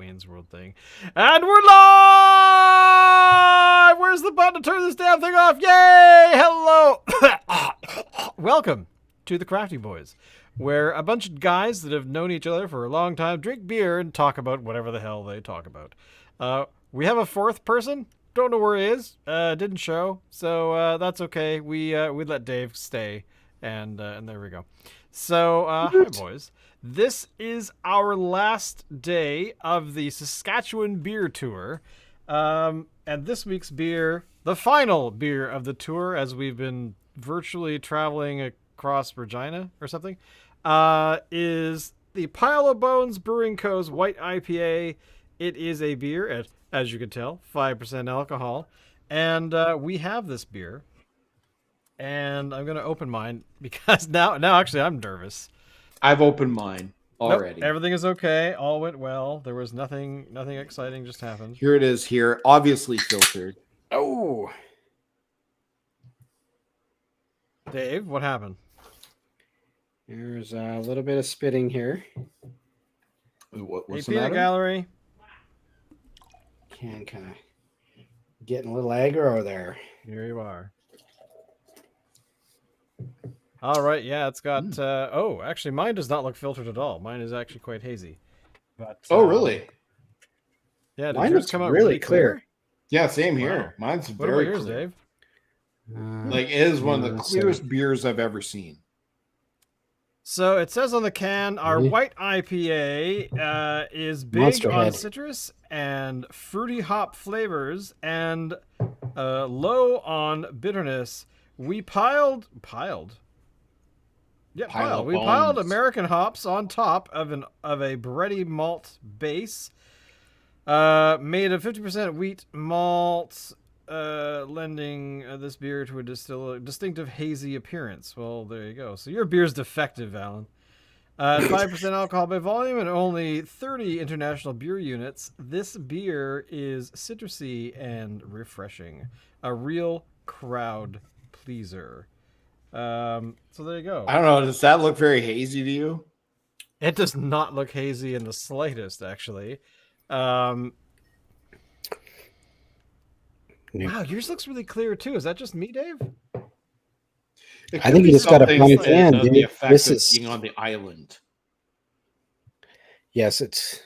Wayne's World thing. And we're live! Where's the button to turn this damn thing off? Yay! Hello! Welcome to the Crafty Boys, where a bunch of guys that have known each other for a long time drink beer and talk about whatever the hell they talk about. We have a fourth person. Don't know where he is. Didn't show, so that's okay. We let Dave stay, and there we go. So, hi boys. This is our last day of the Saskatchewan beer tour, and this week's beer, the final beer of the tour, as we've been virtually traveling across Regina or something, is the Pile of Bones Brewing Co.'s White IPA. It is a beer at, as you can tell, 5% alcohol, and we have this beer, and I'm gonna open mine because now actually I'm nervous. I've opened mine already. Nope, everything is okay. All went well. There was nothing exciting just happened. Here it is. Here, obviously filtered. Oh, Dave, what happened? There's a little bit of spitting here. What's hey, the matter? Gallery. Kind of getting a little aggro there. Here you are. All right, yeah, it's got. Oh, actually, mine does not look filtered at all. Mine is actually quite hazy. But Oh, really? yeah, did Mine yours looks come out really clear. Yeah, same here. Wow. Mine's What very about yours, clear. Dave? Like, it is one of the let's clearest beers I've ever seen. So it says on the can, our Really? white IPA is big Monster on Head. citrus and fruity hop flavors and low on bitterness. We piled. Yeah, Pile piled. of We piled bones. American hops on top of a bready malt base, made of 50% wheat malt, lending this beer to a distinctive hazy appearance. Well, there you go. So your beer's defective, Alan. 5% alcohol by volume and only 30 international beer units. This beer is citrusy and refreshing. A real crowd pleaser. So there you go. I don't know. Does that look very hazy to you? It does not look hazy in the slightest, actually. Wow, yours looks really clear too. Is that just me, Dave? It I could think be you just got a something funny that can, does the dude. effect This of is- being on the island. Yes, it's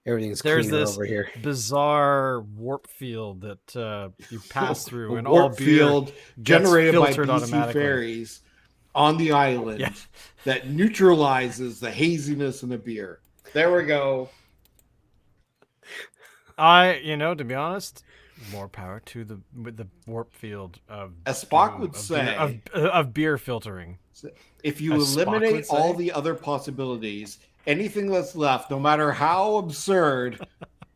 everything's There's cleaner this over here. bizarre warp field that you pass through, A and warp all beer field gets generated by filtered BC automatically. fairies on the island Yeah. that neutralizes the haziness in the beer. There we go. To be honest, more power to the warp field of As Spock would of say, beer, of beer filtering. if you as Spock eliminate would say. all the other possibilities, anything that's left, no matter how absurd,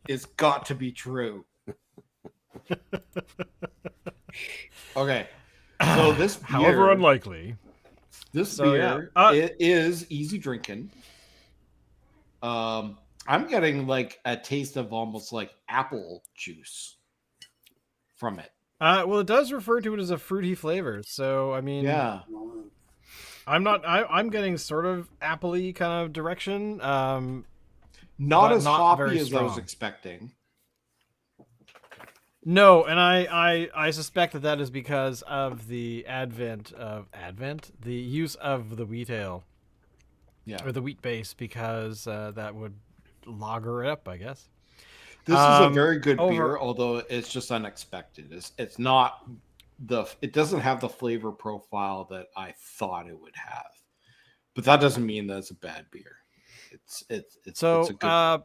is got to be true. Okay. So this beer, However unlikely. this So, yeah. beer it is easy drinking. I'm getting like a taste of almost like apple juice from it. Well, it does refer to it as a fruity flavor. So I mean, Yeah. I'm getting sort of appley kind of direction. Not But as not hoppy very as I was strong. expecting. No, and I suspect that is because of the the use of the wheat ale Yeah. or the wheat base, because that would lager it up, I guess. This is a very good over- beer, although it's just unexpected. It's not it doesn't have the flavor profile that I thought it would have. But that doesn't mean that it's a bad beer. It's So, a good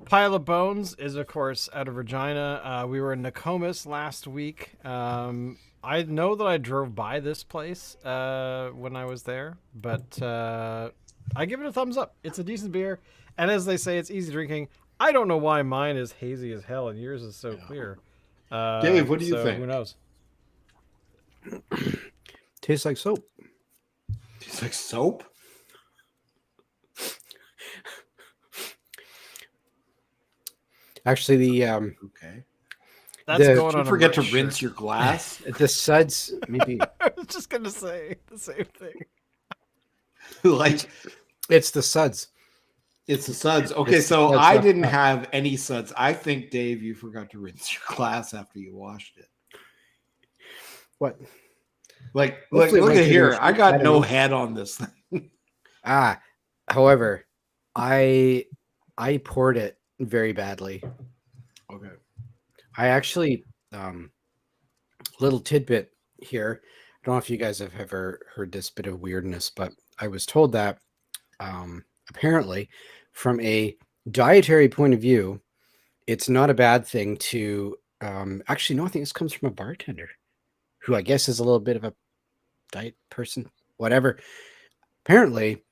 Pile of Bones is, of course, out of Regina. We were in Nokomis last week. I know that I drove by this place when I was there, but I give it a thumbs up. It's a decent beer, and as they say, it's easy drinking. I don't know why mine is hazy as hell and yours is so clear. Dave, what do you think? Who knows? Tastes like soap. It's like soap. Actually, the Okay. That's The- going Don't on. a forget to merch rinse shirt. your glass. suds maybe I was just gonna say the same thing. Like it's the suds. It's the suds. Okay, It's so suds I left didn't out. have any suds. I think, Dave, you forgot to rinse your glass after you washed it. What? Like, Hopefully it look went at to the here. I machine. got don't no know. head on this thing. However, I poured it very badly. Okay. I actually little tidbit here. I don't know if you guys have ever heard this bit of weirdness, but I was told that apparently, from a dietary point of view, it's not a bad thing to actually no, I think this comes from a bartender who I guess is a little bit of a diet person, whatever. Apparently,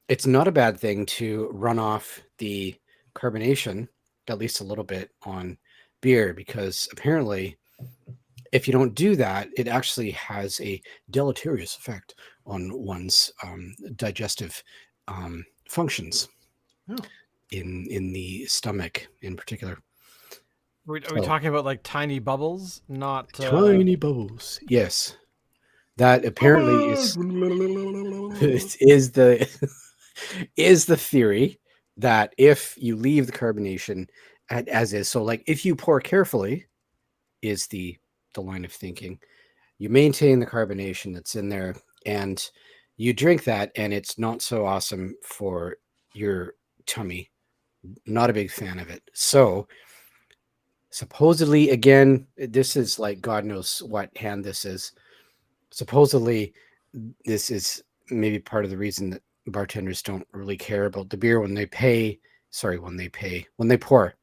it's not a bad thing to run off the carbonation, at least a little bit, on beer, because apparently if you don't do that, it actually has a deleterious effect on one's digestive functions Oh. in the stomach in particular. Are we So, talking about like tiny bubbles, not tiny bubbles? Yes, that apparently is is the is the theory that if you leave the carbonation as is, so like if you pour carefully, is the line of thinking. You maintain the carbonation that's in there and you drink that, and it's not so awesome for your tummy. Not a big fan of it. So supposedly, again, this is like God knows what hand this is. Supposedly, this is maybe part of the reason that bartenders don't really care about the beer when they pour,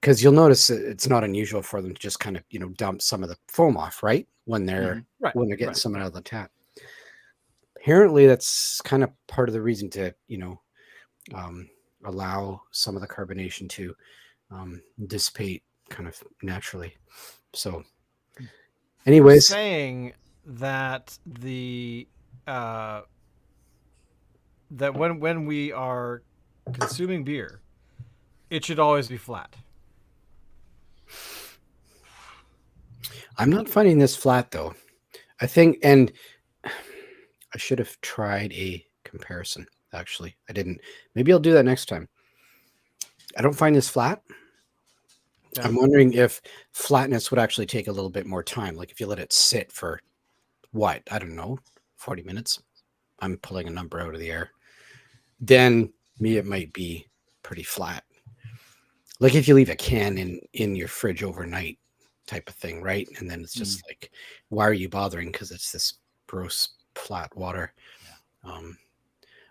because you'll notice that it's not unusual for them to just kind of dump some of the foam off, right, when they're right, getting right. some out of the tap. Apparently that's kind of part of the reason to allow some of the carbonation to dissipate kind of naturally. So anyways, saying that that when we are consuming beer, it should always be flat. I'm not finding this flat though. I think, and I should have tried a comparison. Actually, I didn't. Maybe I'll do that next time. I don't find this flat. Yeah. I'm wondering if flatness would actually take a little bit more time. Like if you let it sit for what? I don't know, 40 minutes. I'm pulling a number out of the air. Then me, it might be pretty flat. Like if you leave a can in your fridge overnight type of thing, right? And then it's just like, why are you bothering? Because it's this gross flat water.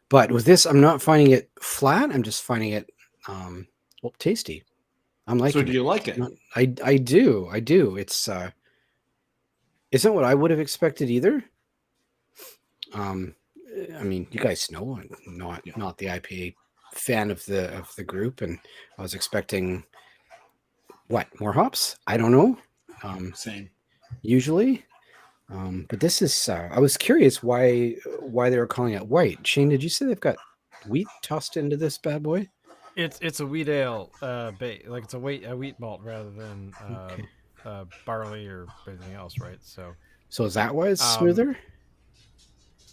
But with this, I'm not finding it flat. I'm just finding it tasty. I'm liking So do you like it? I do. It's isn't what I would have expected either. I mean, you guys know I'm not the IPA fan of the group, and I was expecting more hops. I don't know. Same. Usually, but this is. I was curious why they were calling it white. Shane, did you say they've got wheat tossed into this bad boy? It's a wheat ale, like it's a wheat malt rather than Okay. barley or anything else, right? So is that why it's smoother?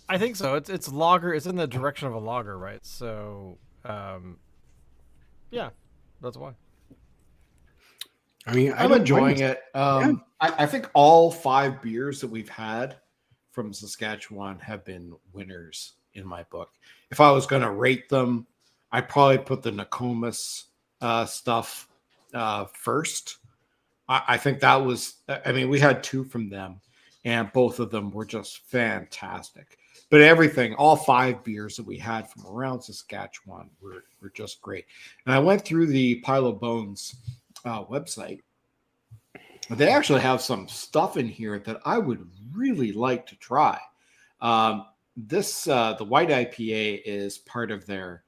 I think so. It's lager. It's in the direction of a lager, right? So yeah, that's why. I mean, I'm enjoying it. Yeah. I think all 5 beers that we've had from Saskatchewan have been winners in my book. If I was going to rate them, I'd probably put the Nokomis stuff first. I think that was, I mean, we had 2 from them, and both of them were just fantastic. But everything, all 5 beers that we had from around Saskatchewan were just great. And I went through the Pile of Bones website. They actually have some stuff in here that I would really like to try. The White IPA is part of their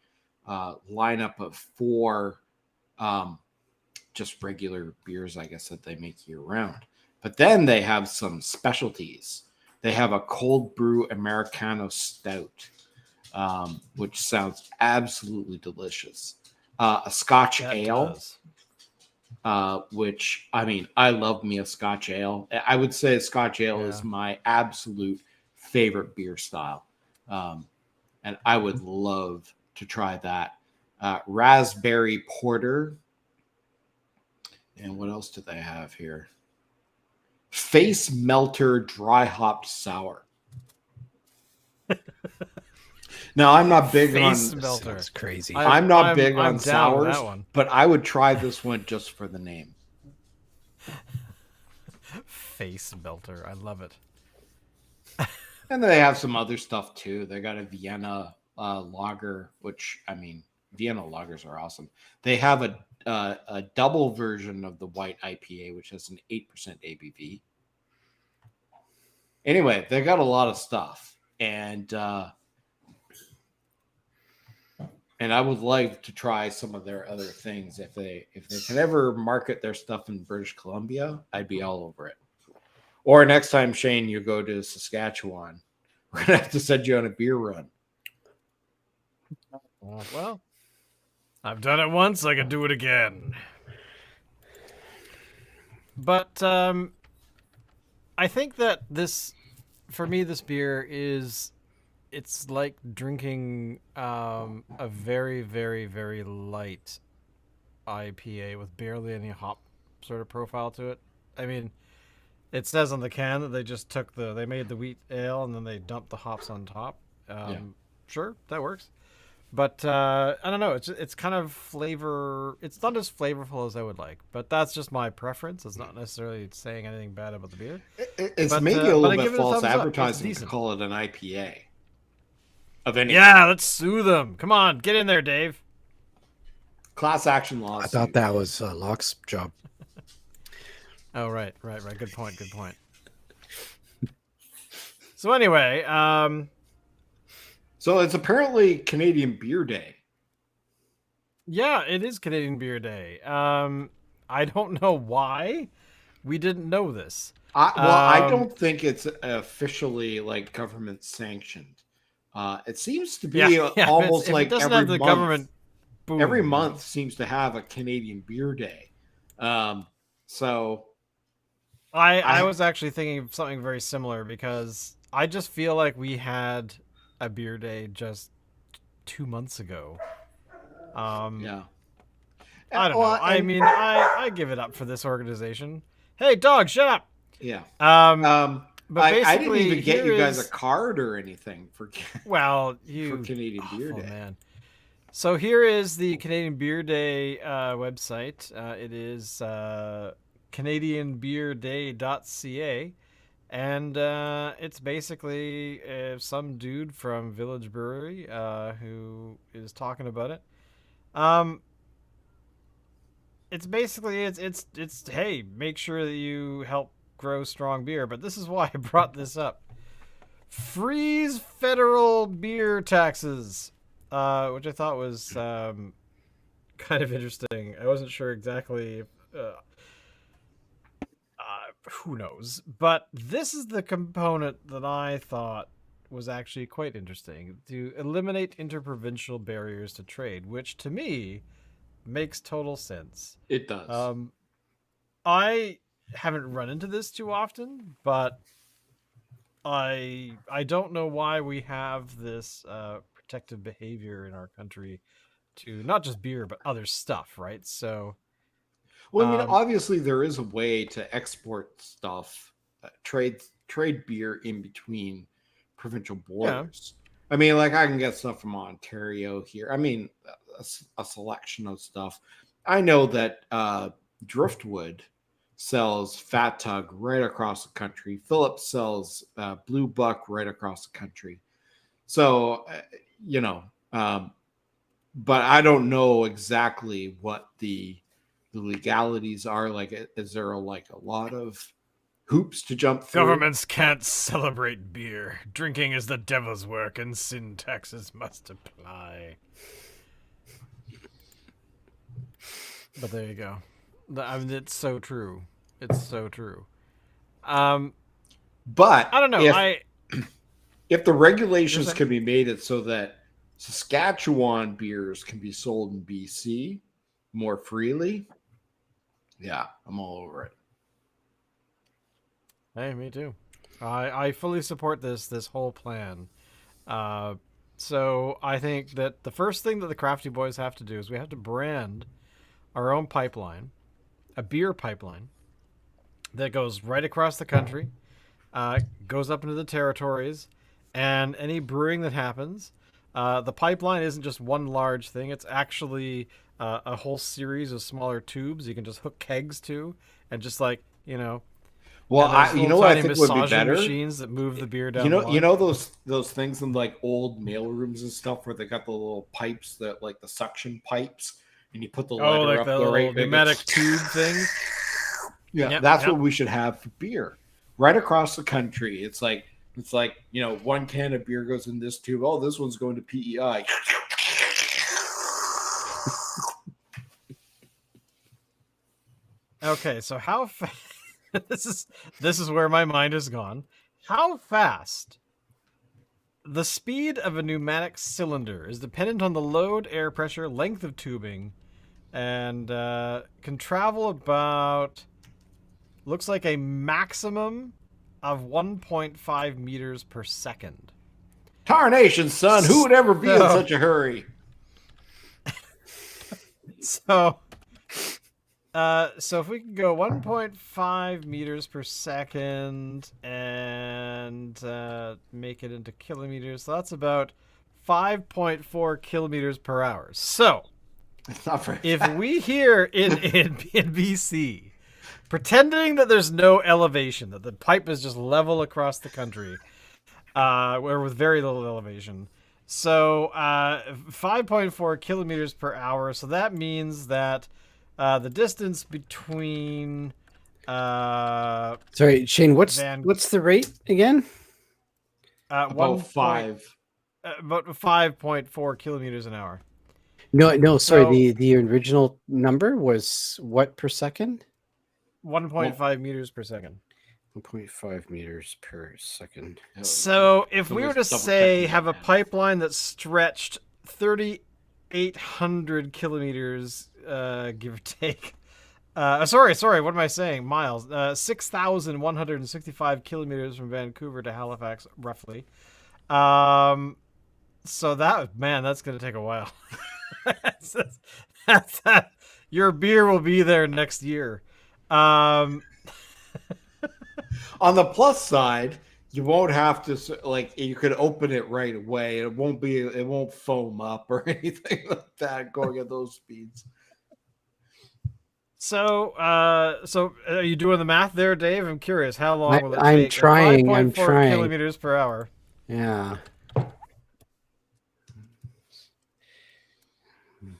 lineup of 4 just regular beers, I guess, that they make year round. But then they have some specialties. They have a cold brew Americano stout, which sounds absolutely delicious. A Scotch ale, which, I mean, I love me a Scotch ale. I would say a Scotch ale is my absolute favorite beer style. And I would love to try that. raspberry porter. And what else do they have here? Face melter dry hopped sour. Now, I'm not big Face on melter. That's crazy. I'm not big I'm on down with sours, that one. but I would try this one just for the name. Face melter. I love it. And they have some other stuff too. They got a Vienna lager, which I mean, Vienna lagers are awesome. They have a double version of the white IPA, which has an 8% ABV. Anyway, they got a lot of stuff, and I would like to try some of their other things. If they can ever market their stuff in British Columbia, I'd be all over it. Or next time, Shane, you go to Saskatchewan, we're gonna have to send you on a beer run. Well, I've done it once. I can do it again. But I think that for me, this beer it's like drinking a very, very, very light IPA with barely any hop sort of profile to it. I mean, it says on the can that they just they made the wheat ale and then they dumped the hops on top. Sure, that works. But I don't know. It's kind of flavor. It's not as flavorful as I would like, but that's just my preference. It's not necessarily saying anything bad about the beer. It's maybe a little bit false advertising to call it an IPA. Of any let's sue them. Come on, get in there, Dave. Class action lawsuit. I thought that was Locke's job. Oh, right. Good point. So anyway, so it's apparently Canadian Beer Day. Yeah, it is Canadian Beer Day. I don't know why we didn't know this. I don't think it's officially like government sanctioned. It seems to be almost like every month. Government, boom. Every month seems to have a Canadian Beer Day. So I was actually thinking of something very similar because I just feel like we had a beer day just 2 months ago. Yeah. I don't know. I mean, I give it up for this organization. Hey, dog, shut up. Yeah. But I didn't even get you guys a card or anything for for Canadian Beer Day. Man. So here is the Canadian Beer Day website. It is canadianbeerday.ca, and it's basically some dude from Village Brewery who is talking about it. It's basically it's hey, make sure that you help grow strong beer, but this is why I brought this up. Freeze federal beer taxes, which I thought was kind of interesting. I wasn't sure exactly who knows, but this is the component that I thought was actually quite interesting: to eliminate interprovincial barriers to trade, which to me makes total sense. It does. I haven't run into this too often, but I don't know why we have this protective behavior in our country to not just beer but other stuff, right? So, well, I mean, obviously there is a way to export stuff, trade beer in between provincial borders. Yeah. I mean, like I can get stuff from Ontario here. I mean, a selection of stuff. I know that Driftwood sells Fat Tug right across the country. Phillips sells Blue Buck right across the country. So, but I don't know exactly what the legalities are. Like, is there a lot of hoops to jump through? Governments can't celebrate beer. Drinking is the devil's work, and sin taxes must apply. But there you go. I mean, it's so true. It's so true. But I don't know. If the regulations can be made it so that Saskatchewan beers can be sold in BC more freely, yeah, I'm all over it. Hey, me too. I fully support this whole plan. So I think that the first thing that the Crafty Boys have to do is we have to brand our own pipeline, a beer pipeline that goes right across the country, goes up into the territories, and any brewing that happens. The pipeline isn't just one large thing; it's actually a whole series of smaller tubes you can just hook kegs to, and just like Well, and there's you little know what I tiny think would be massaging better. machines that move the beer down. You know those things in like old mail rooms and stuff where they got the little pipes that like the suction pipes, and you put the letter like up the the little right pneumatic tube thing. Yeah, Yep, that's yep. what we should have for beer. Right across the country. It's like one can of beer goes in this tube. Oh, this one's going to PEI. Okay, so this is where my mind has gone. How fast? The speed of a pneumatic cylinder is dependent on the load, air pressure, length of tubing, and can travel about, looks like a maximum of 1.5 meters per second. Tarnation, son. Who would ever be in such a hurry? So if we can go 1.5 meters per second and make it into kilometers, so that's about 5.4 kilometers per hour. So It's not very if fast. we here in BC, pretending that there's no elevation, that the pipe is just level across the country, or with very little elevation. So 5.4 kilometers per hour. So that means that the distance between Sorry, Shane. What's the rate again? About 5.4 kilometers an hour. No. Sorry, So- the original number was what per second? 1.5 meters per second. 1.5 meters per second. So if So we were we're to double say checking have a that. pipeline that stretched 3,800 kilometers, give or take. Sorry, what am I saying? Miles. 6,165 kilometers from Vancouver to Halifax, roughly. So that's going to take a while. that's your beer will be there next year. On the plus side, you won't have to you could open it right away. It won't foam up or anything like that going at those speeds. So are you doing the math there, Dave? I'm curious. How long will it I'm take? trying. 5.4 kilometers per hour. Yeah.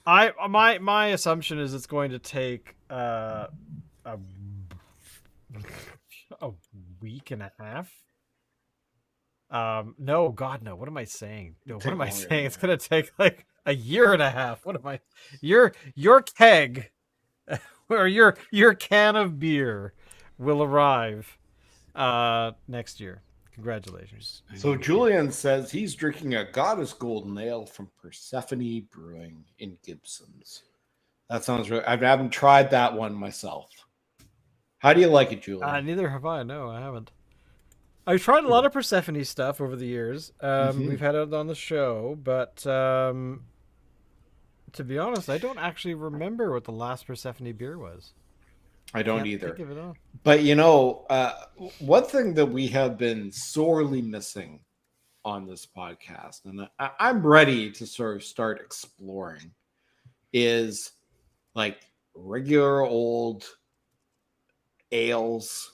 My assumption is it's going to take a week and a half. No, God, no. What am I saying? No, what am I saying? It's gonna take like a year and a half. What am I? Your keg, or your can of beer, will arrive next year. Congratulations. So Julian says he's drinking a Goddess Golden Ale from Persephone Brewing in Gibson's. That sounds really. I haven't tried that one myself. How do you like it, Julian? Neither have I. No, I haven't. I've tried a lot of Persephone stuff over the years. We've had it on the show, but to be honest, I don't actually remember what the last Persephone beer was. I don't Can't either. think of it all. But one thing that we have been sorely missing on this podcast, and I'm ready to sort of start exploring, is like regular old ales,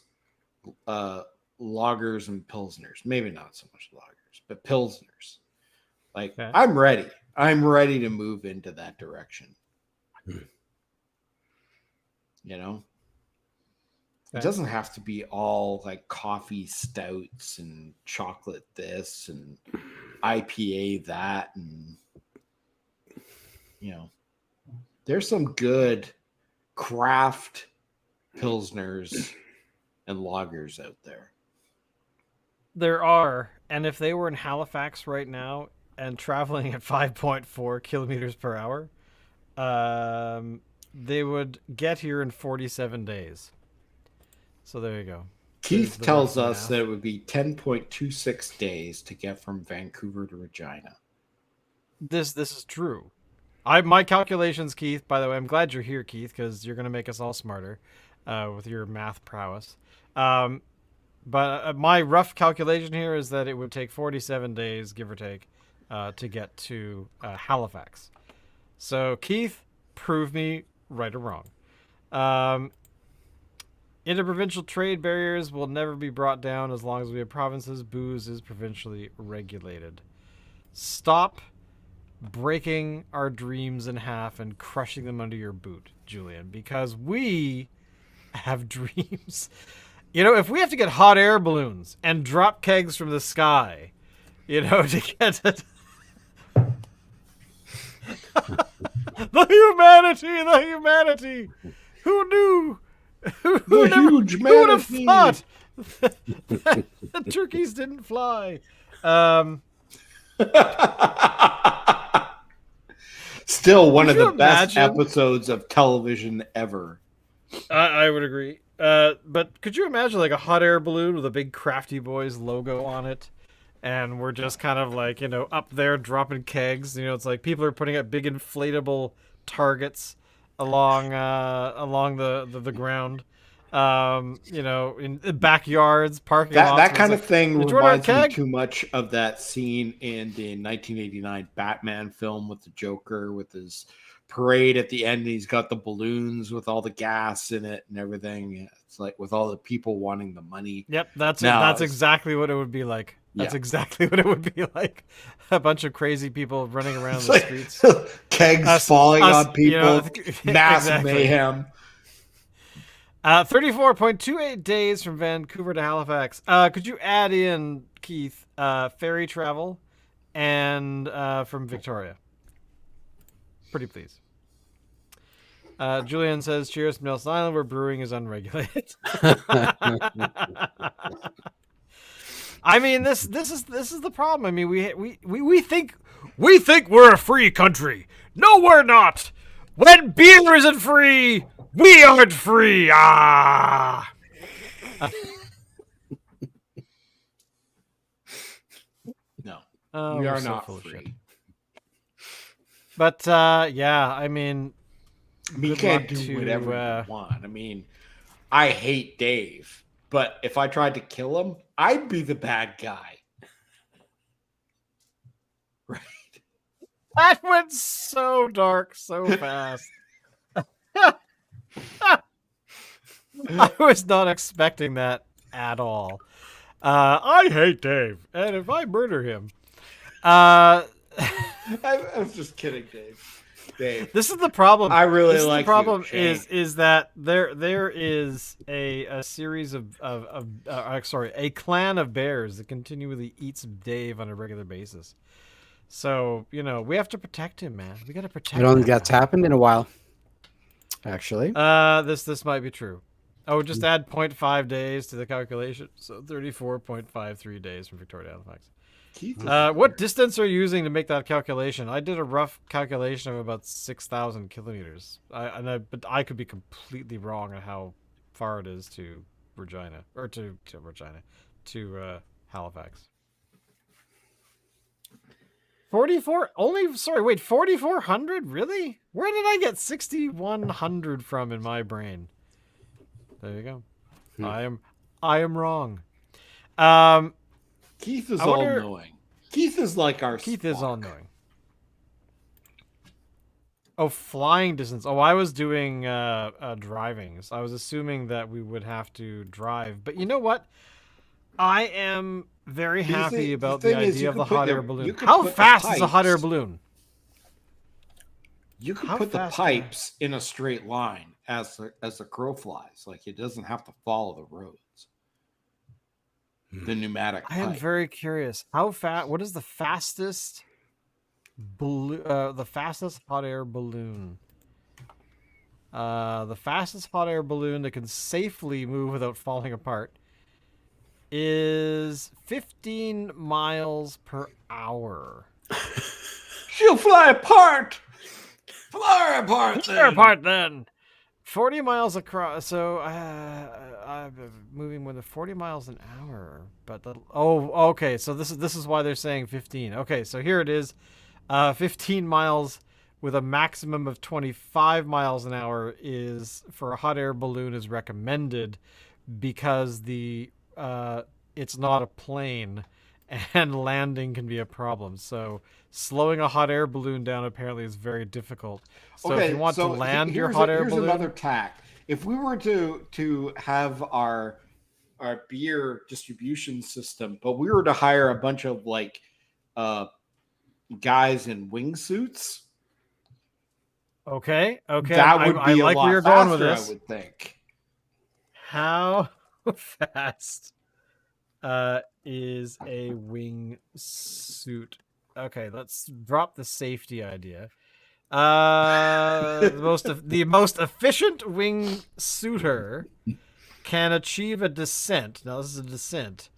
lagers and pilsners. Maybe not so much lagers, but pilsners. Like, Okay. I'm ready. I'm ready to move into that direction. You know? It Okay. doesn't have to be all like coffee stouts and chocolate this and IPA that, and there's some good craft pilsners and lagers out there. There are, and if they were in Halifax right now and traveling at 5.4 kilometers per hour, they would get here in 47 days. So there you go. Keith the tells rough us math. that it would be 10.26 days to get from Vancouver to Regina. this is true. My calculations, Keith. By the way, I'm glad you're here, Keith, because you're gonna make us all smarter with your math prowess. Um, but my rough calculation here is that it would take 47 days, give or take, to get to Halifax. So, Keith, prove me right or wrong. Interprovincial trade barriers will never be brought down as long as we have provinces. Booze is provincially regulated. Stop breaking our dreams in half and crushing them under your boot, Julian, because we have dreams. You know, if we have to get hot air balloons and drop kegs from the sky, to get it. The humanity. Who knew? Who would have thought that turkeys didn't fly? Still one of the best episodes of television ever. I would agree. But could you imagine like a hot air balloon with a big Crafty Boys logo on it? And we're just kind of like, up there dropping kegs. It's like people are putting up big inflatable targets along the ground. In backyards, parking lots. That kind of thing reminds me too much of that scene in the 1989 Batman film with the Joker, with his parade at the end. And he's got the balloons with all the gas in it and everything. It's like with all the people wanting the money. Yep, that's exactly what it would be like. That's exactly what it would be like. A bunch of crazy people running around the streets. Kegs falling on people. Mass mayhem. 34.28 days from Vancouver to Halifax. Could you add in, Keith, ferry travel and from Victoria? Pretty please. Julian says, cheers from Nelson Island where brewing is unregulated. I mean, this is the problem. I mean, we think we're a free country. No, we're not. When beer isn't free, we aren't free. Ah. No, we are not free. But I mean, we can't do whatever we want. I mean, I hate Dave, but if I tried to kill him, I'd be the bad guy. Right? That went so dark so fast. I was not expecting that at all. I hate Dave, and if I murder him, I was just kidding, Dave. This is the problem. I really like the problem you, is that there is a series of a clan of bears that continually eats Dave on a regular basis. So we have to protect him, man. We got to protect him. I don't think that's happened in a while. Actually, this might be true. Oh, just add 0.5 days to the calculation. So 34.53 days from Victoria to Halifax. What distance are you using to make that calculation? I did a rough calculation of about 6,000 kilometers. But I could be completely wrong on how far it is to Regina or to Halifax. 4,400? Really? Where did I get 6,100 from in my brain? There you go. I am wrong. Keith is all-knowing. Keith is like our Keith Spock. Is all-knowing. Oh, flying distance. Oh, I was doing driving. So I was assuming that we would have to drive. But you know what? I am very happy about the idea of the hot air balloon. How fast is a hot air balloon? You could put the pipes in a straight line as the crow flies. Like it doesn't have to follow the roads. The pneumatic pipe. I am very curious. How fast? What is the fastest the fastest hot air balloon? The fastest hot air balloon that can safely move without falling apart is 15 miles per hour. She'll fly apart. Fly apart. Fly apart then. 40 miles across. So I'm moving with 40 miles an hour. But okay. So this is why they're saying 15. Okay, so here it is. 15 miles with a maximum of 25 miles an hour is for a hot air balloon is recommended because it's not a plane and landing can be a problem. So slowing a hot air balloon down apparently is very difficult. So if you want to land your hot air balloon, here's another tack. If we were to have our beer distribution system, but we were to hire a bunch of like guys in wingsuits. Okay. That would be I like where you're going with this. I would think. How fast is a wingsuit? Okay, let's drop the safety idea. The most efficient wingsuiter can achieve a descent. Now this is a descent.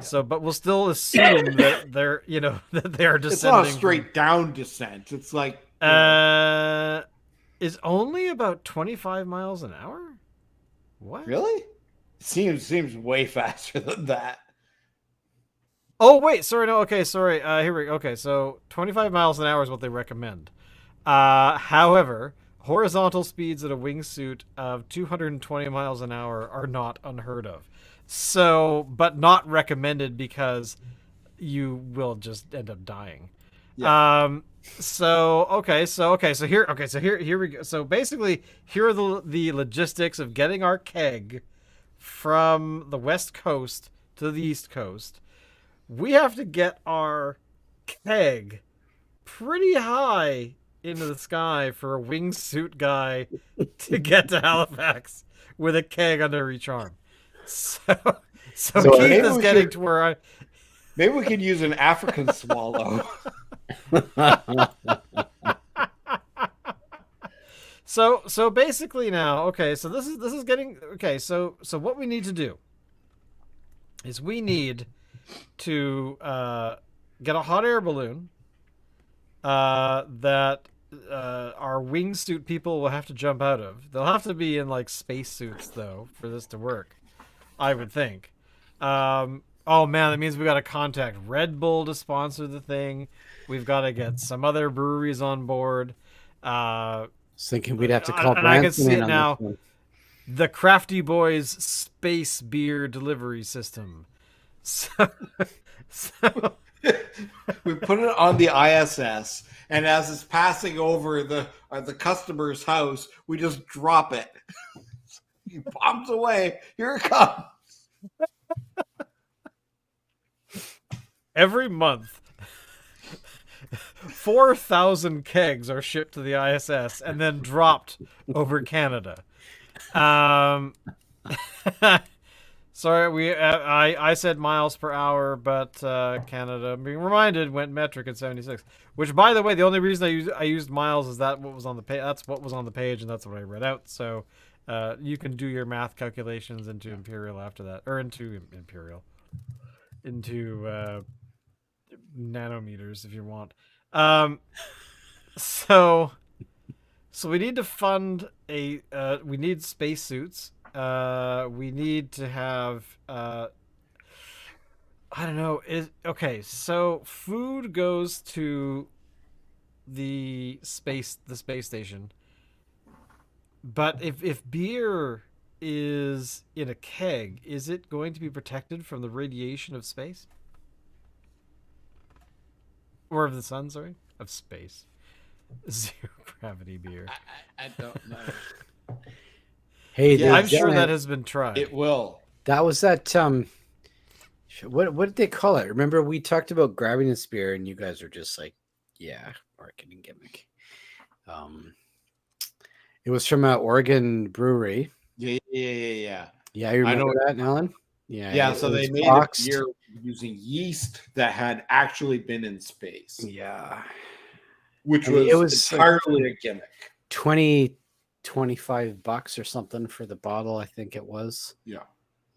So, but we'll still assume that they're that they are descending. It's not a straight down descent. It's like is only about 25 miles an hour. What? Really? Seems way faster than that. Oh wait, sorry, no, okay, sorry. Here we go. Okay, so 25 miles an hour is what they recommend. However, horizontal speeds at a wingsuit of 220 miles an hour are not unheard of. So, but not recommended because you will just end up dying. Yeah. So here we go. So basically, here are the logistics of getting our keg from the West Coast to the East Coast. We have to get our keg pretty high into the sky for a wingsuit guy to get to Halifax with a keg under each arm. So Keith is getting to where maybe we could use an African swallow. So basically now, okay, so this is getting okay, so what we need to do is we need to get a hot air balloon that our wingsuit people will have to jump out of. They'll have to be in like spacesuits though for this to work, I would think. Oh man, that means we got to contact Red Bull to sponsor the thing. We've got to get some other breweries on board. Thinking we'd have to call Branson. I can see it now. The Crafty Boys space beer delivery system. So we put it on the ISS, and as it's passing over the customer's house, we just drop it. He bombs away. Here it comes. Every month, 4,000 kegs are shipped to the ISS and then dropped over Canada. Sorry, I said miles per hour, but Canada, being reminded, went metric at 76. Which, by the way, the only reason I used miles is that what was on the page. That's what was on the page, and that's what I read out. So you can do your math calculations into imperial after that, or into nanometers if you want. So we need to fund we need spacesuits. We need to have I don't know. Okay, so food goes to the space station. But if beer is in a keg, is it going to be protected from the radiation of space? Or of the sun, sorry? Of space. Zero gravity beer. I don't know. Hey, yeah, I'm sure that has been tried. It will. That was that what did they call it? Remember we talked about grabbing a spear and you guys were just like, yeah, marketing gimmick. It was from an Oregon brewery. Yeah. Yeah, you remember that, Alan? Yeah, so they made a beer using yeast that had actually been in space. Yeah. Which was entirely a gimmick. 25 or something for the bottle, I think it was. Yeah.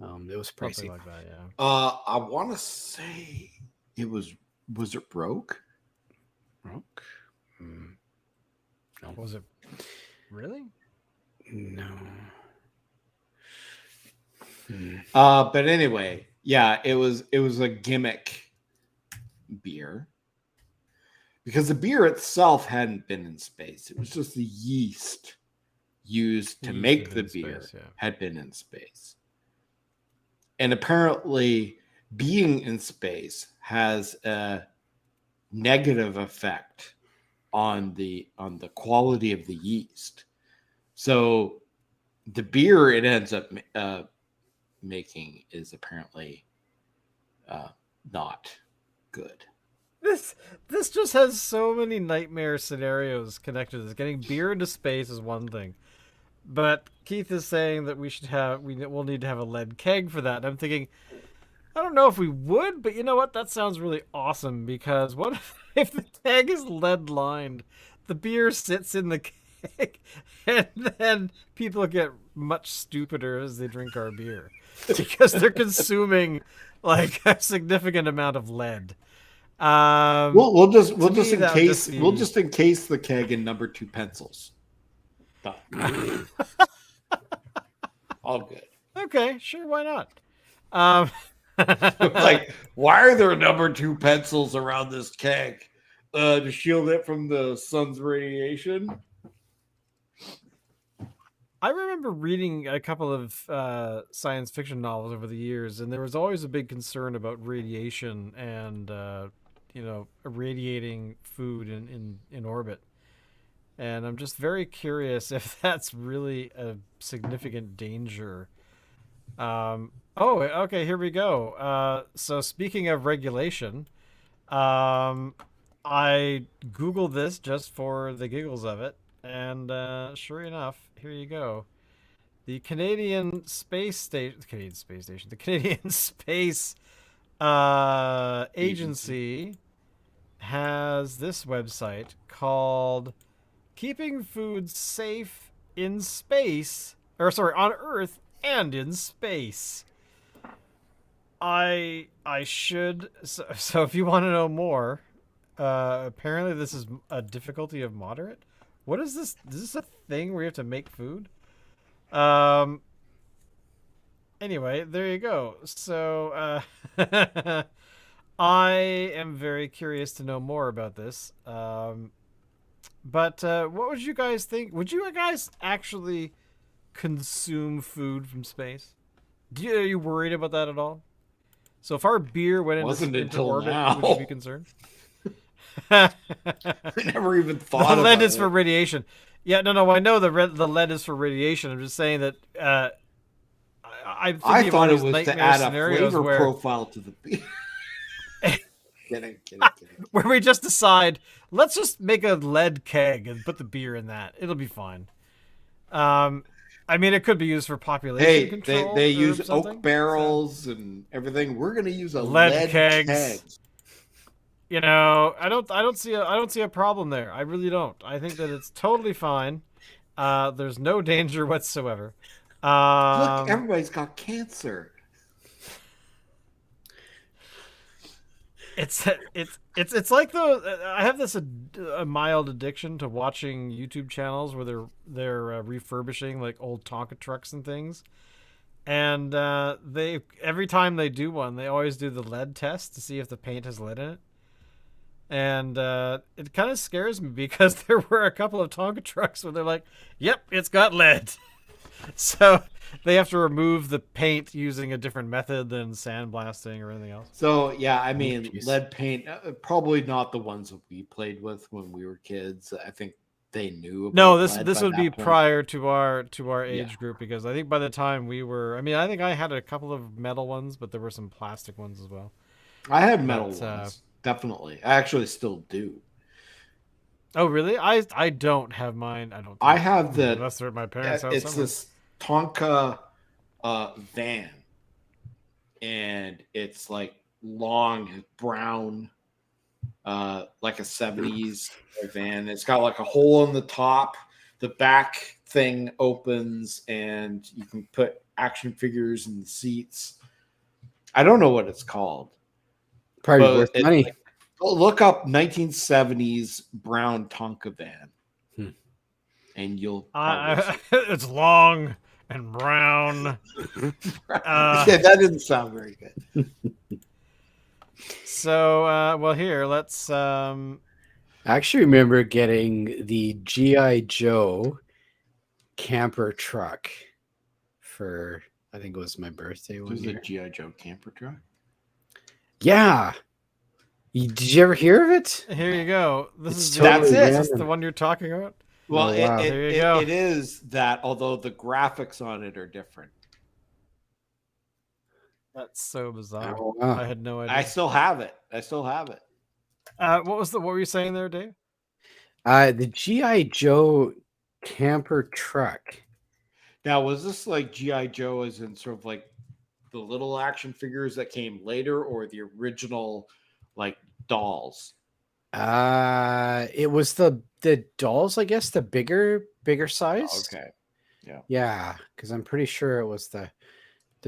It was pricey. Something like that, yeah. I want to say it was it Broke? Broke? No. Was it really? No. But anyway, yeah, it was a gimmick beer because the beer itself hadn't been in space. It was just the yeast used to Yeast make had the been in beer space, yeah. had been in space. And apparently being in space has a negative effect on the quality of the yeast. So the beer it ends up making is apparently not good. This just has so many nightmare scenarios connected to this. Getting beer into space is one thing, but Keith is saying that we'll need to have a lead keg for that. And I'm thinking, I don't know if we would, but you know what? That sounds really awesome because what if the keg is lead lined? The beer sits in the keg, and then people get much stupider as they drink our beer because they're consuming like a significant amount of lead. We'll just encase the keg in number 2 pencils. Done. All good. Okay, sure, why not? Like, why are there number 2 pencils around this keg? To shield it from the sun's radiation. I remember reading a couple of science fiction novels over the years, and there was always a big concern about radiation and irradiating food in orbit. And I'm just very curious if that's really a significant danger. Okay, here we go. So speaking of regulation, I Googled this just for the giggles of it, and sure enough, here you go. The Canadian Space Station, the Canadian Space Agency has this website called Keeping Food Safe in Space, on Earth and in Space. I should, so if you want to know more, apparently this is a difficulty of moderate. What is this? Is this a thing where you have to make food? Anyway, there you go. So, I am very curious to know more about this. But what would you guys think? Would you guys actually consume food from space? Are you worried about that at all? So if our beer went into orbit, now. would you be concerned? I never even thought the about lead is it. for radiation. Yeah, no. I know the lead is for radiation. I'm just saying that I thought it was to add a flavor profile to the beer. Kidding. Where we just decide, let's just make a lead keg and put the beer in that. It'll be fine. I mean, it could be used for population control. They use oak barrels and everything. We're going to use a lead kegs. keg. You know, I don't see a problem there. I really don't. I think that it's totally fine. There's no danger whatsoever. Look, everybody's got cancer. It's like I have this a mild addiction to watching YouTube channels where they're refurbishing like old Tonka trucks and things, and they every time they do one, they always do the lead test to see if the paint has lead in it, and it kind of scares me because there were a couple of Tonka trucks where they're like, "Yep, it's got lead," so they have to remove the paint using a different method than sandblasting or anything else. So yeah, I mean, lead paint, probably not the ones that we played with when we were kids. I think they knew about No, lead this by would that be point. prior to our age group, because I think by the time we were, I think I had a couple of metal ones, but there were some plastic ones as well. I had metal ones, definitely. I actually still do. Oh, really? I don't have mine. I don't. I have the. Unless they're at my parents' house. It's somewhere. this Tonka van, and it's like long brown, like a 70s van. It's got like a hole in the top. The back thing opens, and you can put action figures in the seats. I don't know what it's called. Probably worth money. Like, look up 1970s brown Tonka van, and you'll. It's long and brown. Yeah, that didn't sound very good. So, well, here let's. I actually remember getting the GI Joe camper truck for, I think it was my birthday one There's a year. GI Joe camper truck. Yeah. Did you ever hear of it? Here you go. This It's is totally Is this random. the one you're talking about? Well, Oh, wow. There you go. it is that, although the graphics on it are different. That's so bizarre. Oh, wow. I had no idea. I still have it. What were you saying there, Dave? The GI Joe camper truck. Now, was this like GI Joe, as in sort of like the little action figures that came later, or the original like dolls? It was the dolls, I guess, the bigger size. Okay. Yeah, because I'm pretty sure it was the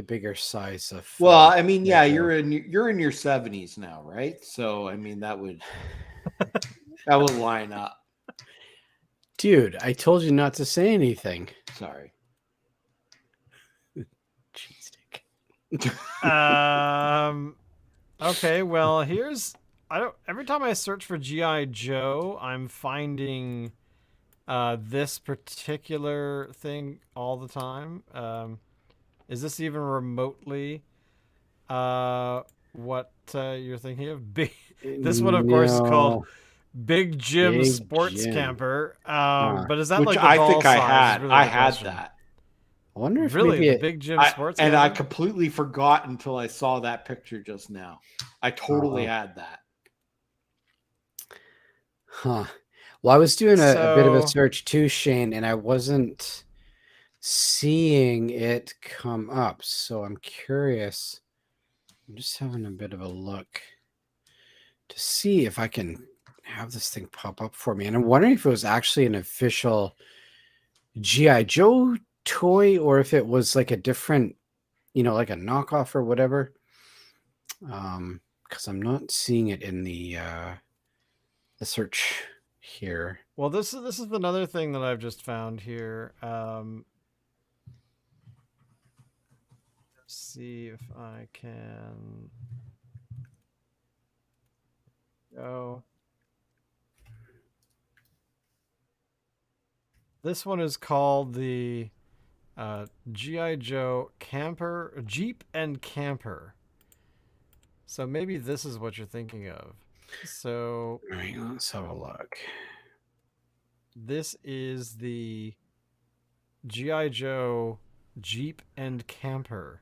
bigger size of. Well, I mean, yeah, Joe. you're in your 70s now, right? So, I mean, that would line up. Dude, I told you not to say anything. Sorry. Cheesesteak. Okay, well, every time I search for GI Joe, I'm finding this particular thing all the time. Is this even remotely what you're thinking of? This one, of course, is called Big Jim Big Sports Jim. Camper. But is that Which like the I doll think I size? had. Is really I the had question. that. I wonder if Really, maybe the it, Big Jim Sports And I Camper? completely forgot until I saw that picture just now. I totally had that. huh? Well, I was doing a bit of a So- search too, Shane, and I wasn't seeing it come up. So I'm curious. I'm just having a bit of a look to see if I can have this thing pop up for me. And I'm wondering if it was actually an official GI Joe toy or if it was like a different, like a knockoff or whatever. Because I'm not seeing it in the search here. Well, this is another thing that I've just found here. Let's see if I can go. This one is called the GI Joe Camper Jeep and Camper. So maybe this is what you're thinking of. So All right, let's have a look. this is the GI Joe Jeep and Camper.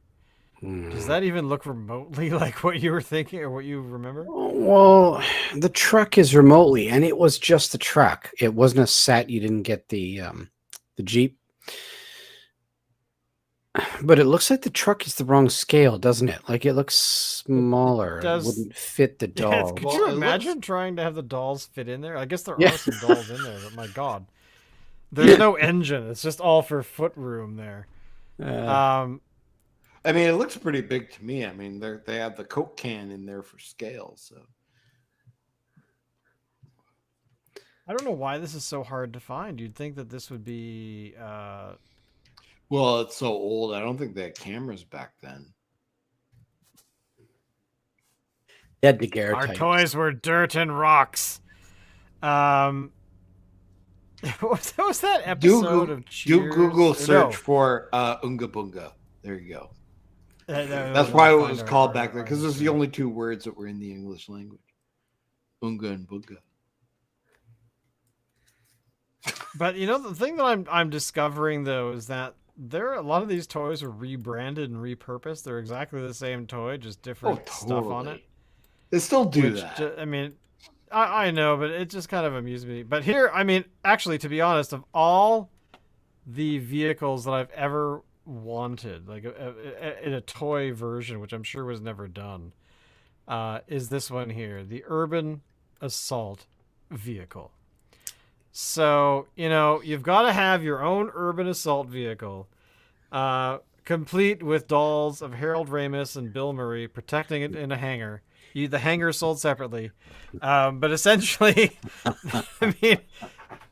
Does that even look remotely like what you were thinking or what you remember? Well, the truck is remotely, and it was just the truck. It wasn't a set. You didn't get the Jeep. But it looks like the truck is the wrong scale, doesn't it? Like it looks smaller. It does. wouldn't fit the Yeah, doll. could Well, you it imagine trying to have the dolls fit in there? I guess there Yeah. are some dolls in there, but my God. There's no engine. It's just all for foot room there. I mean, it looks pretty big to me. I mean, they have the Coke can in there for scale. So I don't know why this is so hard to find. You'd think that this would be well, it's so old. I don't think they had cameras back then. They had the our toys were dirt and rocks. What was that episode of Cheers? Do Google Or search no. for Unga Bunga. There you go. That That's was why it find was our- called our- back then, our- because those are the only two words that were in the English language. Unga and Bunga. But you know the thing that I'm discovering though is that a lot of these toys are rebranded and repurposed. They're exactly the same toy, just different stuff on it. They still do Which that. I mean, I know, but it just kind of amused me. But here, I mean, actually, to be honest, of all the vehicles that I've ever wanted, like in a toy version, which I'm sure was never done, is this one here, the Urban Assault Vehicle. So, you've got to have your own urban assault vehicle, complete with dolls of Harold Ramis and Bill Murray protecting it in a hangar. The hangar is sold separately. But essentially, I mean,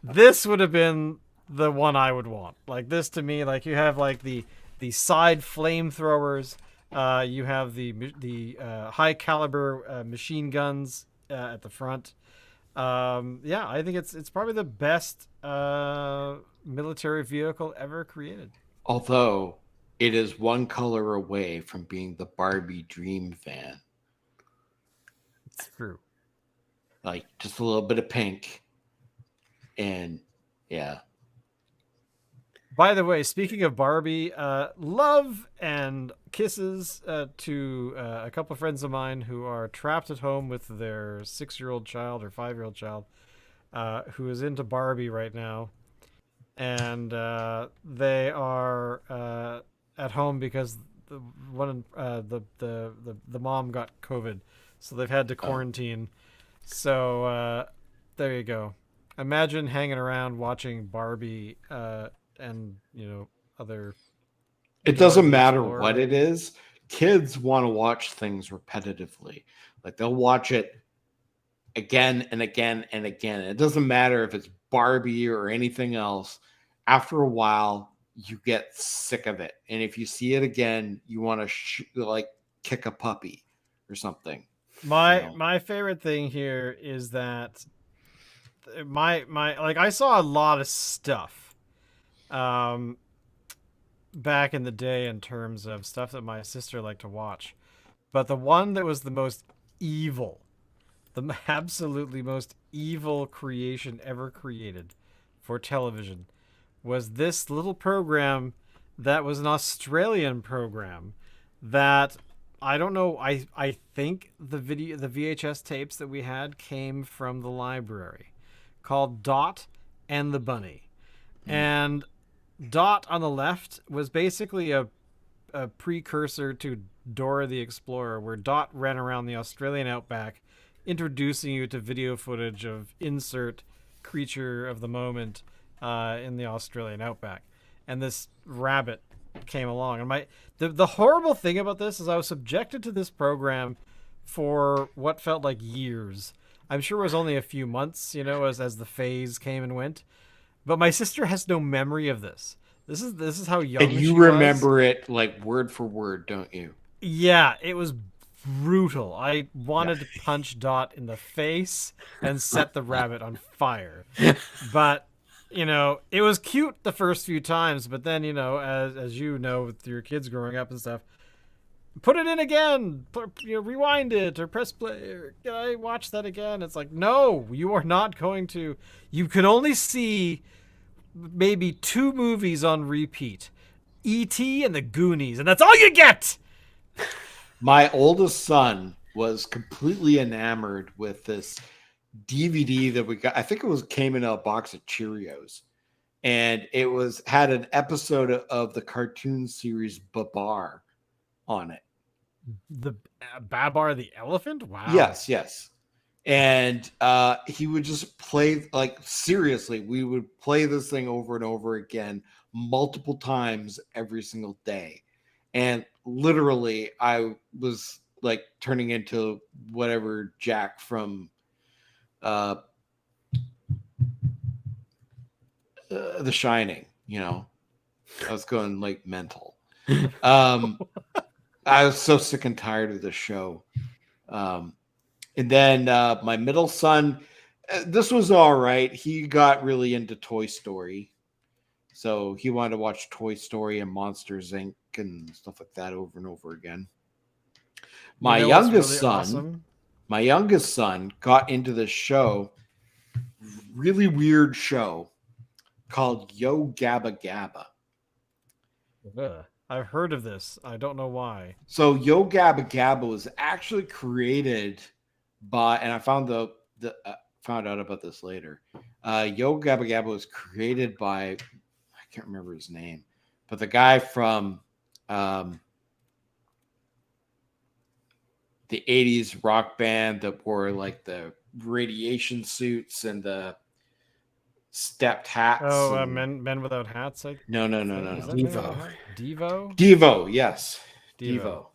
this would have been the one I would want. Like this to me, like you have like the side flamethrowers, you have the high caliber machine guns at the front. Yeah, I think it's probably the best military vehicle ever created. Although it is one color away from being the Barbie dream van. It's true. Like just a little bit of pink. And yeah. By the way, speaking of Barbie, love and kisses to a couple of friends of mine who are trapped at home with their 6-year-old child or 5-year-old child who is into Barbie right now. And they are at home because the mom got COVID, so they've had to quarantine. So there you go. Imagine hanging around watching Barbie and other It Dora doesn't the matter Explorer. what it is. Kids want to watch things repetitively. Like they'll watch it again and again and again. It doesn't matter if it's Barbie or anything else. After a while, you get sick of it. And if you see it again, you want to like kick a puppy or something. My favorite thing here is that my like I saw a lot of stuff um back in the day in terms of stuff that my sister liked to watch. But the one that was the most evil, the absolutely most evil creation ever created for television was this little program that was an Australian program that I don't know. I think the VHS tapes that we had came from the library, called Dot and the Bunny, and Dot on the left was basically a precursor to Dora the Explorer, where Dot ran around the Australian outback, introducing you to video footage of insert creature of the moment in the Australian outback. And this rabbit came along. And the horrible thing about this is I was subjected to this program for what felt like years. I'm sure it was only a few months, as the phase came and went. But my sister has no memory of this. This is how young and you she remember was. it like word for word, don't you? Yeah, it was brutal. I wanted to punch Dot in the face and set the rabbit on fire. But, it was cute the first few times, but then, as you know, with your kids growing up and stuff, put it in again, rewind it or press play, or can I watch that again? It's like, no, you are not going to. You can only see maybe 2 movies on repeat, E.T. and the Goonies, and that's all you get. My oldest son was completely enamored with this DVD that we got. I think came in a box of Cheerios, and it had an episode of the cartoon series Babar on it. The Babar the elephant? Wow. Yes. And he would just play, like, seriously, we would play this thing over and over again multiple times every single day. And literally, I was like turning into whatever Jack from The Shining, I was going like mental. I was so sick and tired of the show. And then my middle son, this was all right. He got really into Toy Story. So he wanted to watch Toy Story and Monsters, Inc. and stuff like that over and over again. My youngest son got into this show, really weird show called Yo Gabba Gabba. I've heard of this. I don't know why. So Yo Gabba Gabba was actually created by, and I found found out about this later. Yo Gabba Gabba was created by, I can't remember his name, but the guy from the 80s rock band that wore like the radiation suits and the stepped hats. Oh, and... Men Without Hats? No. Devo, yes. Devo.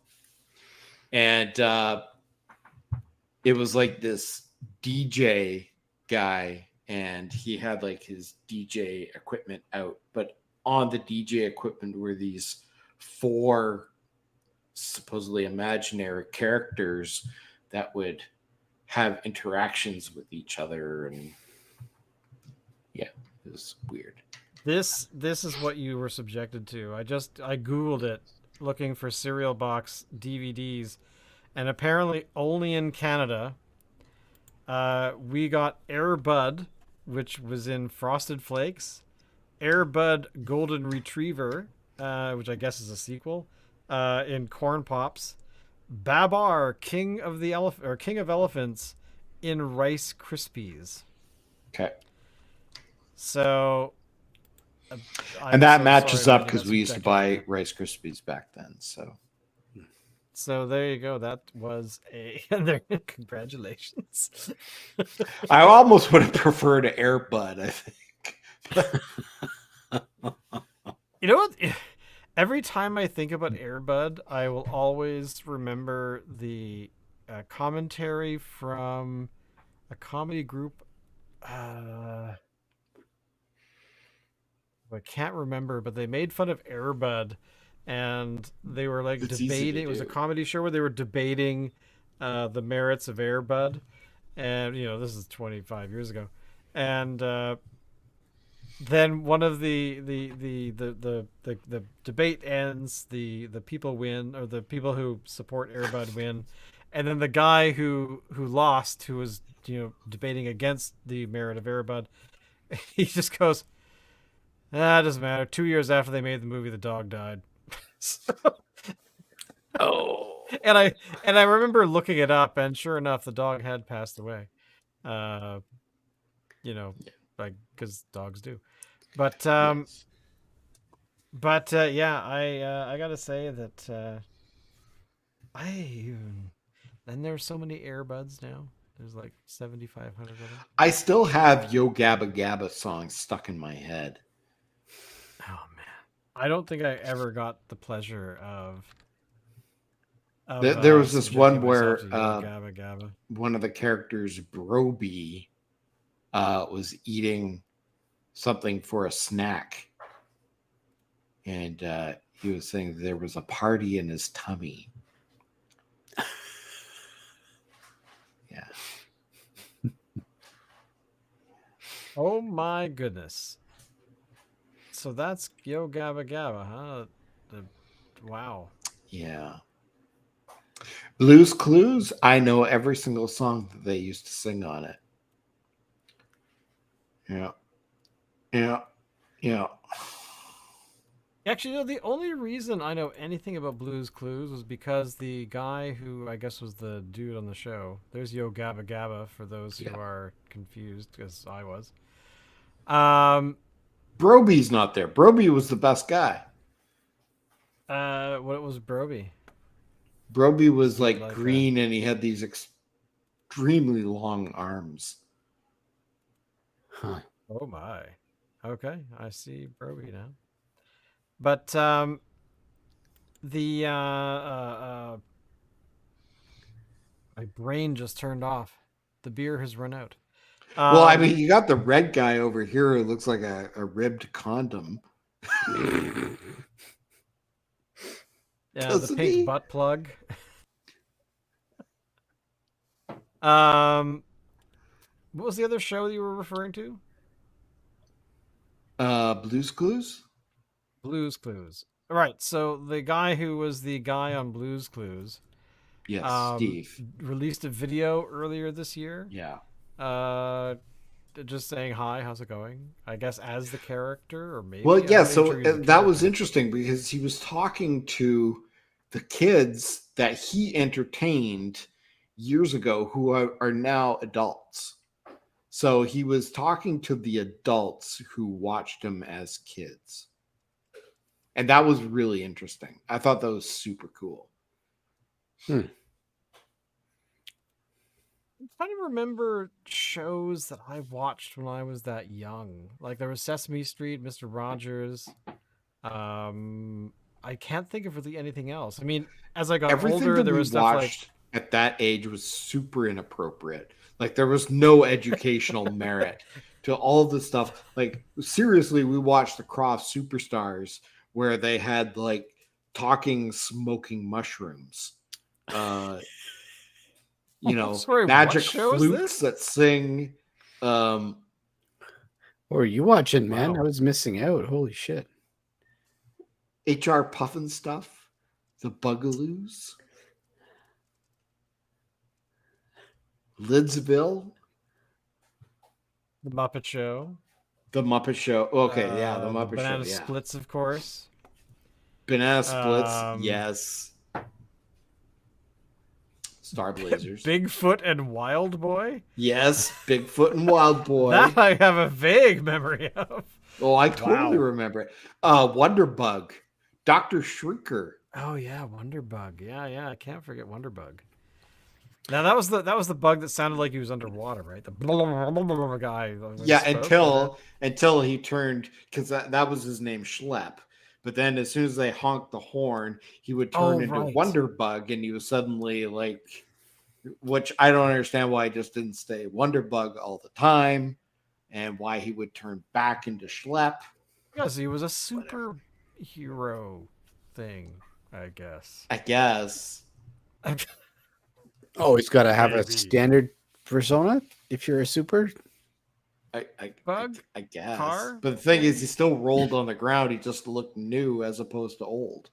And it was like this DJ guy, and he had like his DJ equipment out, but on the DJ equipment were these 4 supposedly imaginary characters that would have interactions with each other, and yeah, it was weird. This is what you were subjected to. I Googled it looking for cereal box DVDs, and apparently only in Canada. We got Air Bud, which was in Frosted Flakes, Air Bud Golden Retriever, which I guess is a sequel, in Corn Pops, Babar King of Elephants in Rice Krispies. Okay. So, and that matches up because we used to buy Rice Krispies back then. So there you go. That was congratulations. I almost would have preferred Air Bud, I think. You know what? Every time I think about Air Bud, I will always remember the commentary from a comedy group. I can't remember, but they made fun of Air Bud, and they were like debating. It was a comedy show where they were debating the merits of Air Bud, and this is 25 years ago, and then one of the debate ends, the people win, or the people who support Air Bud win, and then the guy who lost, who was debating against the merit of Air Bud, he just goes, it doesn't matter. 2 years after they made the movie, the dog died. Oh. And I remember looking it up, and sure enough, the dog had passed away. Like, because dogs do. But Yes. yeah, I gotta say that and there's so many Air Buds now. There's like 7,500 of them. I still have Yo Gabba Gabba songs stuck in my head. Oh man, I don't think I ever got the pleasure of there was this one where Gabba Gabba. One of the characters, Broby, was eating something for a snack, and he was saying there was a party in his tummy. Yeah. Oh my goodness. So that's Yo Gabba Gabba, huh? Wow. Yeah. Blue's Clues, I know every single song that they used to sing on it. Yeah. Actually, the only reason I know anything about Blue's Clues was because the guy who I guess was the dude on the show. There's Yo Gabba Gabba for those who are confused, because I was. Broby's not there. Broby was the best guy. What was Broby? Broby was like green, and he had these extremely long arms. Huh. Oh my. Okay, I see Broby now. But my brain just turned off. The beer has run out. Well, I mean, you got the red guy over here who looks like a ribbed condom. Yeah, the pink butt plug. What was the other show you were referring to? Blue's Clues? Blue's Clues. Right, so the guy who was the guy on Blue's Clues, yes, Steve, released a video earlier this year. Yeah. Just saying hi, how's it going? I guess as the character, or maybe. Well, yeah. So that was interesting because he was talking to the kids that he entertained years ago who are now adults. So he was talking to the adults who watched him as kids. And that was really interesting. I thought that was super cool. I'm trying to remember shows that I watched when I was that young. Like there was Sesame Street, Mr. Rogers. I can't think of really anything else. I mean, as I got older, there was stuff like at that age was super inappropriate. Like there was no educational merit to all the stuff. Like seriously, we watched the Croft Superstars where they had like talking smoking mushrooms. Sorry, what magic show is flutes this? that sing. What were you watching, man? Wow. I was missing out. Holy shit. HR Puffin stuff, the Bugaloos, Lidsville, The Muppet Show. the Muppet Show. Okay, yeah, the Muppet Banana Show. Yeah, Splits, of course. Banana Splits. Um, Yes. Star Blazers. Bigfoot and Wild Boy. Yes, Bigfoot and Wild Boy. That I have a vague memory of. Oh, I totally Wow. remember it. Wonderbug, Dr. Shrieker. Oh yeah, Wonderbug. Yeah, I can't forget Wonderbug. Now that was the bug that sounded like he was underwater, right? The guy. Yeah, until he turned, because that was his name, Schlepp. But then as soon as they honked the horn, he would turn into right. Wonderbug, and he was suddenly like, which I don't understand why he just didn't stay Wonderbug all the time, and why he would turn back into Schlepp. Because he was a superhero thing, I guess. I guess. Oh, he's got to have a Maybe. standard persona if you're a super. Bug? I guess. Car? But the thing is, he still rolled on the ground. He just looked new as opposed to old.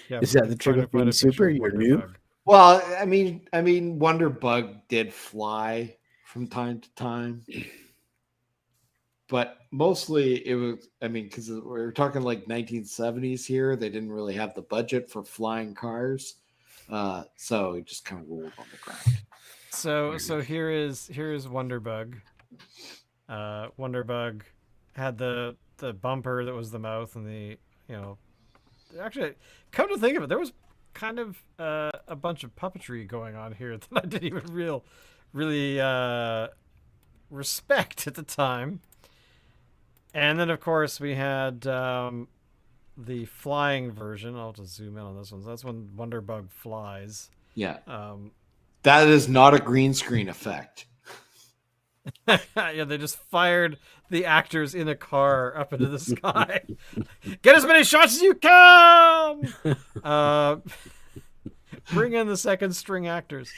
Yeah, Is that the I'm trick trying of to find being a picture super? of You're Wonderbug. new? Well, I mean, Wonderbug did fly from time to time, but mostly it was. I mean, because we're talking like 1970s here, they didn't really have the budget for flying cars, so it just kind of rolled on the ground. So here is Wonderbug. Wonderbug had the bumper that was the mouth and the actually, come to think of it, there was kind of a bunch of puppetry going on here that I didn't even really respect at the time. And then of course we had the flying version. I'll just zoom in on this one. So that's when Wonderbug flies. Yeah, that is not a green screen effect. Yeah, they just fired the actors in a car up into the sky. Get as many shots as you can. Bring in the second string actors.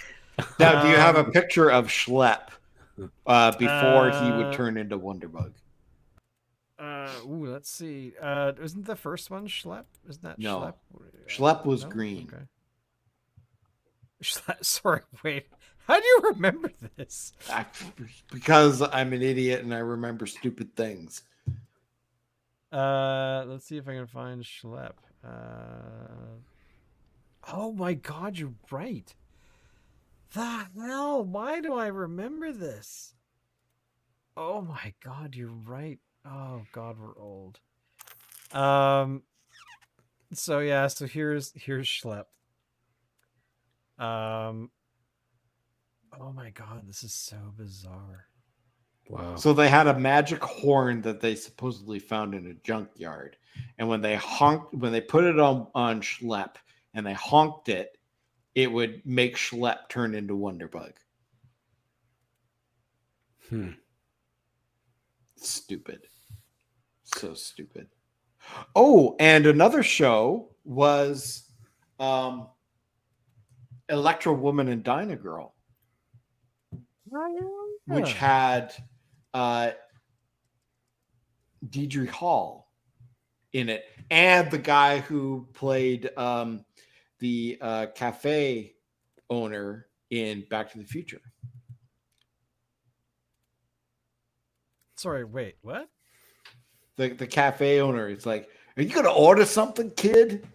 Now, do you have a picture of Schlepp before he would turn into Wonderbug? Let's see. Isn't the first one Schlepp? Isn't that No. Schlepp? Schlepp was No? green. Okay. Sorry, wait. How do you remember this? Because I'm an idiot and I remember stupid things. Let's see if I can find Schlepp. Oh my God, you're right. The hell? Why do I remember this? Oh my God, you're right. Oh God, we're old. So yeah, so here's Schlepp. Oh my God, this is so bizarre. Wow. So they had a magic horn that they supposedly found in a junkyard. And when they put it on Schlepp and they honked it, it would make Schlepp turn into Wonderbug. Stupid. So stupid. Oh, and another show was Electro Woman and Dyna Girl, which had Deidre Hall in it, and the guy who played the cafe owner in Back to the Future. Sorry, wait, what? The cafe owner is like, "Are you gonna order something, kid?"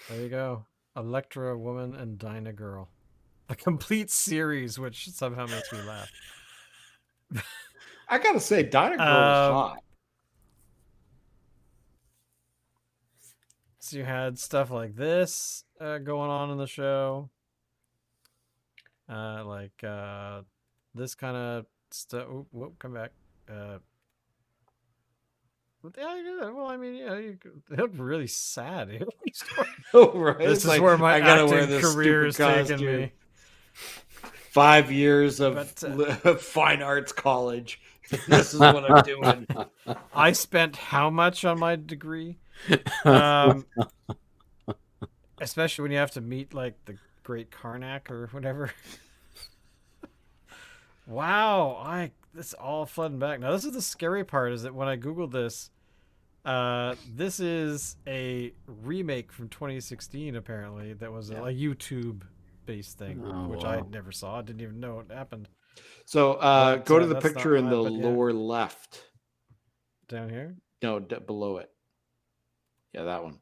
There you go. Electra Woman and Dyna Girl. A complete series, which somehow makes me laugh. I gotta say, Dyna Girl was hot. So you had stuff like this going on in the show. This kind of stuff. Whoop, come back. Well, I mean, you look really sad here. Oh, right. This It's is like, where my I gotta wear acting this career is stupid taking costume. me. 5 years of But, fine arts college. This is what I'm doing. I spent how much on my degree? Um, especially when you have to meet like the Great Karnak or whatever. Wow, this all flooding back. Now this is the scary part is that when I googled this, this is a remake from 2016 apparently that was a YouTube based thing, which I never saw. I didn't even know it happened. So But, go to the that's picture not in why- the but yeah. lower left. Down here. No, below it. Yeah, that one.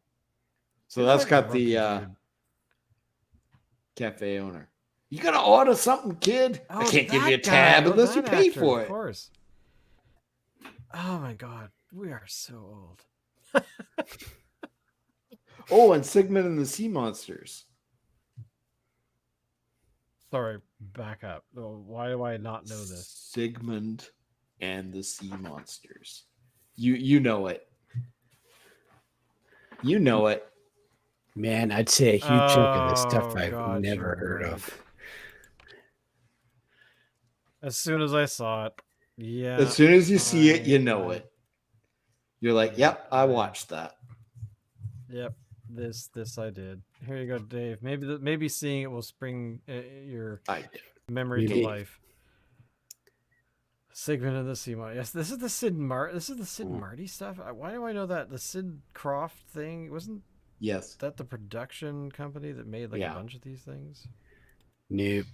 So Seems that's like a got grumpy the dude. cafe owner. You gotta order something, kid. I Oh, can't give that you a guy. tab Oh, unless you that pay actor, for Of it. course. Oh my god, we are so old. Oh, and Sigmund and the Sea Monsters. Sorry, back up. Oh, why do I not know this? Sigmund and the Sea Monsters. You know it. You know it. Man, I'd say a huge chunk of this stuff Oh, I've God, never you're heard right. of. As soon as I saw it, yeah. As soon as you see it, you know I- it. You're like, yep, I watched that. Yep, this I did. Here you go, Dave. Maybe seeing it will spring your I did. memory to Maybe. life. Sigmund of the Sea Monster. Yes, this is the Sid Marty stuff. Why do I know that? The Sid Croft thing wasn't Yes. that the production company that made like Yeah. a bunch of these things? Nope.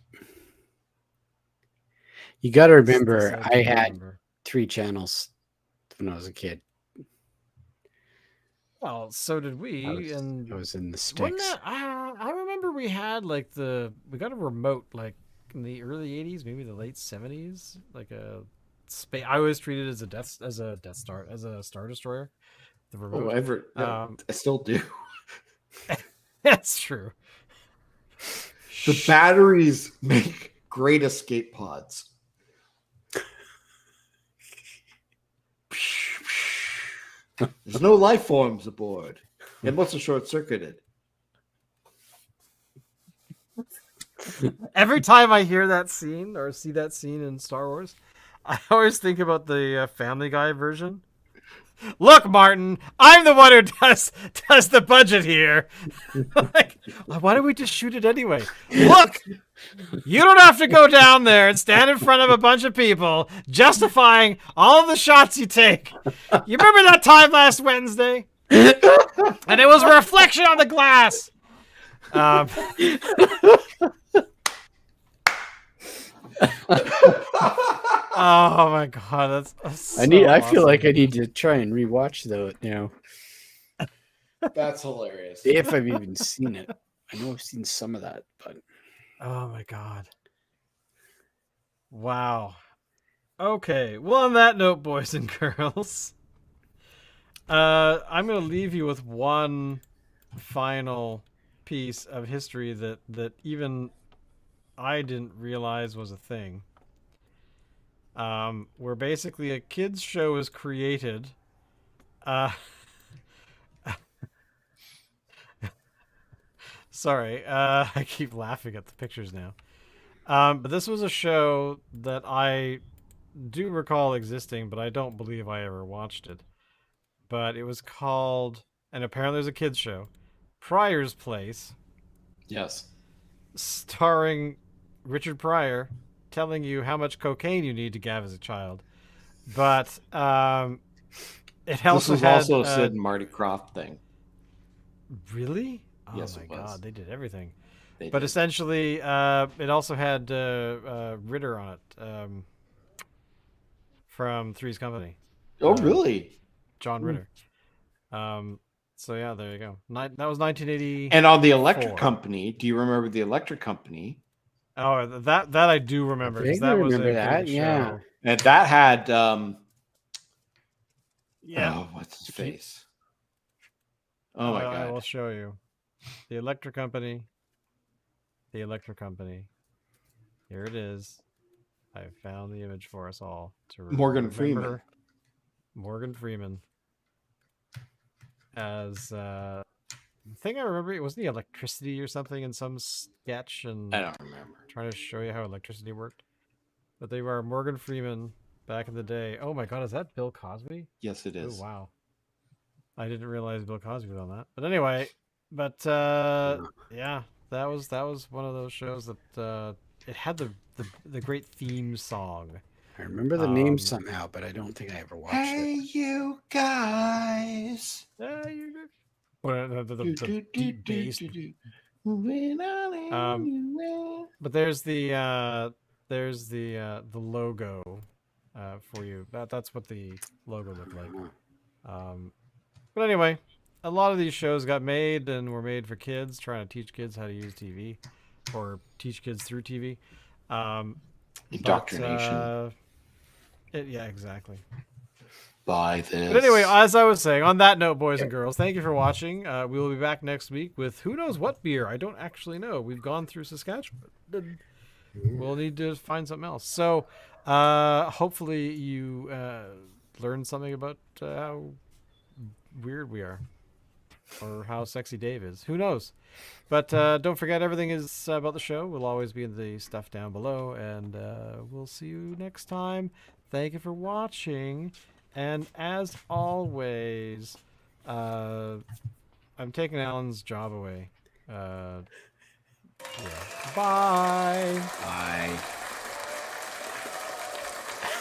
You got to remember, This I do had remember. 3 channels when I was a kid. Well, so did we, I was in the wasn't sticks. that, I remember we had like we got a remote like in the early 80s, maybe the late 70s, like a space. I always treated it as a Star Destroyer. The remote. I still do. That's true. The batteries make great escape pods. There's no life forms aboard. It must have short circuited. Every time I hear that scene or see that scene in Star Wars, I always think about the Family Guy version. Look, Martin, I'm the one who does the budget here. Like, why don't we just shoot it anyway? Look, you don't have to go down there and stand in front of a bunch of people justifying all of the shots you take. You remember that time last Wednesday? And it was a reflection on the glass. Oh my god, that's so I feel like awesome. I need to try and rewatch though now. That's hilarious. If I've even seen it. I know I've seen some of that, but Oh my god. Wow. Okay. Well, on that note, boys and girls, I'm going to leave you with one final piece of history that even I didn't realize was a thing. Where basically a kids show is created. Sorry, I keep laughing at the pictures now. But this was a show that I do recall existing, but I don't believe I ever watched it. But it was called, and apparently it was a kids show, Pryors Place, Yes. starring Richard Pryor, telling you how much cocaine you need to have as a child. But it also This was had, also a Sid and Marty Croft thing. Really? Oh Yes, my it was. god, they did everything. They But did. essentially, it also had Ritter on it, from Three's Company. Oh, really? John Ritter. So yeah, there you go. That was 1980. And on the Electric 4. Company, do you remember the Electric Company? Oh, that I do remember, because that was a remember that, big yeah. show. And that had Yeah. oh, what's his face? Oh my I god. will show you. The Electric Company. The Electric Company. Here it is. I found the image for us all to Morgan remember Freeman. Morgan Freeman as the thing I remember, it was the electricity or something in some sketch, and I don't remember. trying to show you how electricity worked. But they were Morgan Freeman back in the day. Oh my god, is that Bill Cosby? Yes, it is. Oh wow. I didn't realize Bill Cosby was on that. But anyway, yeah, that was one of those shows that it had the great theme song. I remember the name somehow, but I don't think I ever watched Hey, it. you guys. The deep bass. But there's the logo for you. That's what the logo looked like. But anyway, a lot of these shows got made and were made for kids, trying to teach kids how to use TV, or teach kids through TV. Indoctrination. Yeah, exactly. By this. But anyway, as I was saying, on that note, boys and girls, thank you for watching. We will be back next week with who knows what beer. I don't actually know. We've gone through Saskatchewan. We'll need to find something else. So hopefully you learned something about how weird we are, or how sexy Dave is. Who knows? But don't forget, everything is about the show will always be in the stuff down below, and we'll see you next time. Thank you for watching, and as always, I'm taking Alan's job away. Yeah. Bye.